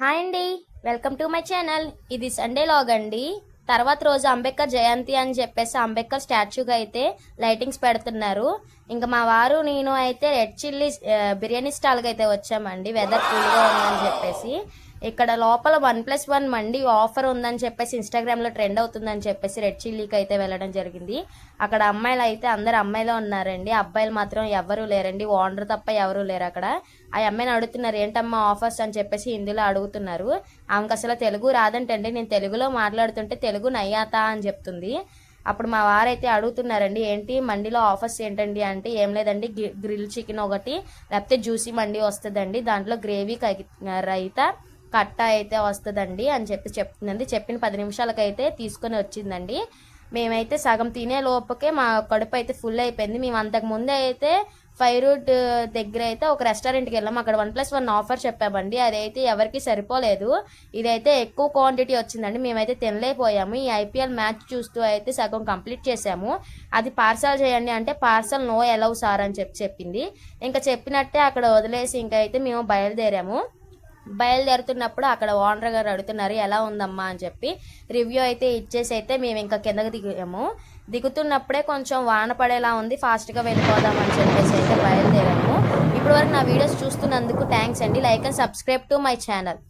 Hi అండి, welcome to my channel. ఇది Sunday log అండి. తర్వాత రోజు అంబేద్కర్ జయంతి అని చెప్పేసి అంబేద్కర్ స్టాచ్యూగా అయితే లైటింగ్స్ పెడుతున్నారు. ఇంకా మా వారు నేను అయితే రెడ్ చిల్లీ బిర్యానీ స్టాల్కి అయితే వచ్చామండి. వెదర్ కూల్గా ఉందని చెప్పేసి ఇక్కడ లోపల 1+1 మండి ఆఫర్ ఉందని చెప్పేసి ఇన్స్టాగ్రామ్లో ట్రెండ్ అవుతుందని చెప్పేసి రెడ్ చిల్లీకి అయితే వెళ్ళడం జరిగింది. అక్కడ అమ్మాయిలు అయితే అందరు అమ్మాయిలు ఉన్నారండి, అబ్బాయిలు మాత్రం ఎవరు లేరండి. ఓనర్ తప్ప ఎవరు లేరు అక్కడ. ఆ అమ్మాయిని అడుగుతున్నారు ఏంటమ్మా ఆఫర్స్ అని చెప్పేసి హిందీలో అడుగుతున్నారు. ఆమెకు అసలు తెలుగు రాదంటండి. నేను తెలుగులో మాట్లాడుతుంటే తెలుగు నయ్యాతా అని చెప్తుంది. అప్పుడు మా వారైతే అడుగుతున్నారండి ఏంటి మండిలో ఆఫర్స్ ఏంటండి అంటే ఏం లేదండి, గ్రిల్ చికెన్ ఒకటి లేకపోతే జ్యూసీ మండి వస్తుందండి, దాంట్లో గ్రేవీ రైత కట్ట అయితే వస్తుందండి అని చెప్తుందండి. చెప్పిన 10 నిమిషాలకైతే తీసుకొని వచ్చిందండి. మేమైతే సగం తినే లోపకే మా కడుపు అయితే ఫుల్ అయిపోయింది. మేము అంతకు ముందే అయితే ఫైవ్ రూట్ దగ్గర అయితే ఒక రెస్టారెంట్కి వెళ్ళాము. అక్కడ 1+1 ఆఫర్ చెప్పామండి. అదైతే ఎవరికి సరిపోలేదు. ఇదైతే ఎక్కువ క్వాంటిటీ వచ్చిందండి. మేమైతే తినలేకపోయాము. ఈ ఐపీఎల్ మ్యాచ్ చూస్తూ అయితే సగం కంప్లీట్ చేసాము. అది పార్సల్ చేయండి అంటే పార్సల్ నో ఎలౌ సార్ అని చెప్పింది. ఇంకా చెప్పినట్టే అక్కడ వదిలేసి ఇంకా అయితే మేము బయలుదేరుతున్నప్పుడు అక్కడ ఓనర్ గారు అడుగుతున్నారు ఎలా ఉందమ్మా అని చెప్పి. రివ్యూ అయితే ఇచ్చేసి అయితే మేము ఇంకా కిందకి దిగుతున్నప్పుడే కొంచెం వాన పడేలా ఉంది, ఫాస్ట్గా వెళ్ళిపోదామని చెప్పేసి అయితే బయలుదేరాము. ఇప్పటి వరకు నా వీడియోస్ చూస్తున్నందుకు థ్యాంక్స్ అండి. Like and subscribe to my channel.